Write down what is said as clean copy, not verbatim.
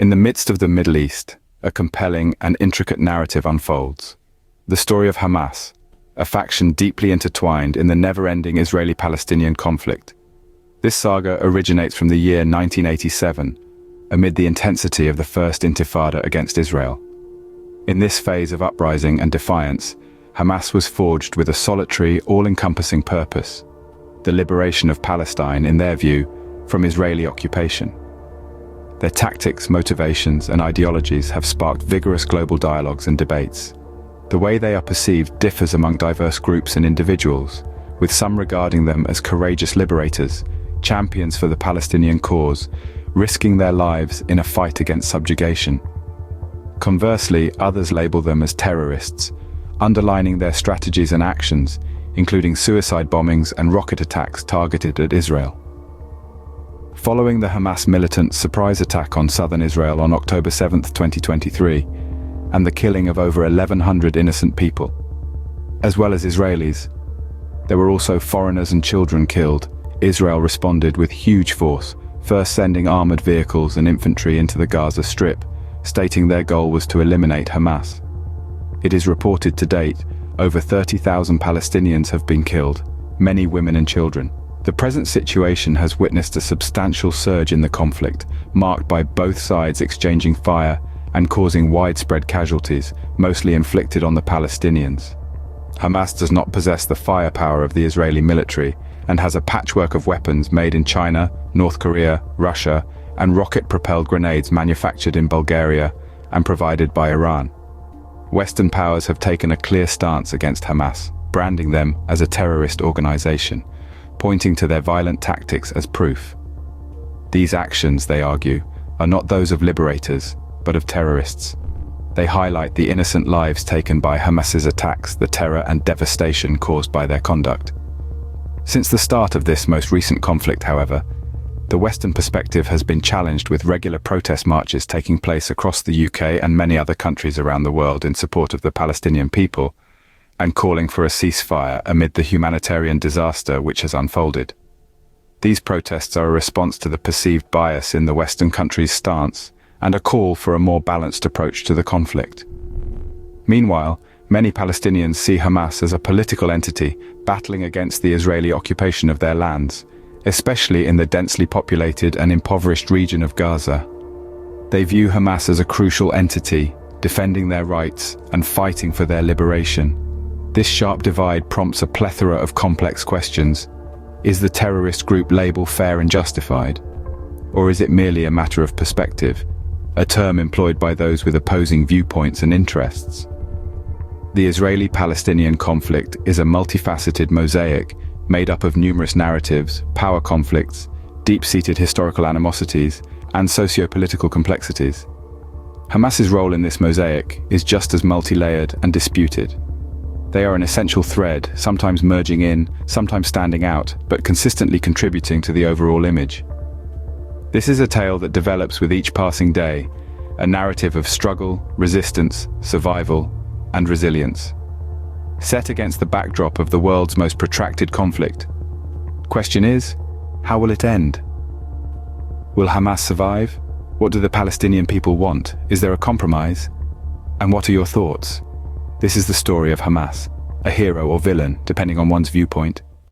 In the midst of the Middle East, a compelling and intricate narrative unfolds. The story of Hamas, a faction deeply intertwined in the never-ending Israeli-Palestinian conflict. This saga originates from the year 1987, amid the intensity of the First Intifada against Israel. In this phase of uprising and defiance, Hamas was forged with a solitary, all-encompassing purpose: the liberation of Palestine, in their view, from Israeli occupation. Their tactics, motivations, and ideologies have sparked vigorous global dialogues and debates. The way they are perceived differs among diverse groups and individuals, with some regarding them as courageous liberators, champions for the Palestinian cause, risking their lives in a fight against subjugation. Conversely, others label them as terrorists, underlining their strategies and actions, including suicide bombings and rocket attacks targeted at Israel. Following the Hamas militant surprise attack on southern Israel on October 7, 2023, and the killing of over 1,100 innocent people, as well as Israelis, there were also foreigners and children killed. Israel responded with huge force, first sending armored vehicles and infantry into the Gaza Strip, stating their goal was to eliminate Hamas. It is reported to date, over 30,000 Palestinians have been killed, many women and children. The present situation has witnessed a substantial surge in the conflict, marked by both sides exchanging fire and causing widespread casualties, mostly inflicted on the Palestinians. Hamas does not possess the firepower of the Israeli military and has a patchwork of weapons made in China, North Korea, Russia, and rocket-propelled grenades manufactured in Bulgaria and provided by Iran. Western powers have taken a clear stance against Hamas, branding them as a terrorist organization, pointing to their violent tactics as proof. These actions, they argue, are not those of liberators, but of terrorists. They highlight the innocent lives taken by Hamas's attacks, the terror and devastation caused by their conduct. Since the start of this most recent conflict, however, the Western perspective has been challenged, with regular protest marches taking place across the UK and many other countries around the world in support of the Palestinian people, and calling for a ceasefire amid the humanitarian disaster which has unfolded. These protests are a response to the perceived bias in the Western countries' stance and a call for a more balanced approach to the conflict. Meanwhile, many Palestinians see Hamas as a political entity battling against the Israeli occupation of their lands, especially in the densely populated and impoverished region of Gaza. They view Hamas as a crucial entity, defending their rights and fighting for their liberation. This sharp divide prompts a plethora of complex questions. Is the terrorist group label fair and justified? Or is it merely a matter of perspective, a term employed by those with opposing viewpoints and interests? The Israeli-Palestinian conflict is a multifaceted mosaic made up of numerous narratives, power conflicts, deep-seated historical animosities, and socio-political complexities. Hamas's role in this mosaic is just as multi-layered and disputed. They are an essential thread, sometimes merging in, sometimes standing out, but consistently contributing to the overall image. This is a tale that develops with each passing day, a narrative of struggle, resistance, survival, and resilience, set against the backdrop of the world's most protracted conflict. Question is, how will it end? Will Hamas survive? What do the Palestinian people want? Is there a compromise? And what are your thoughts? This is the story of Hamas, a hero or villain, depending on one's viewpoint.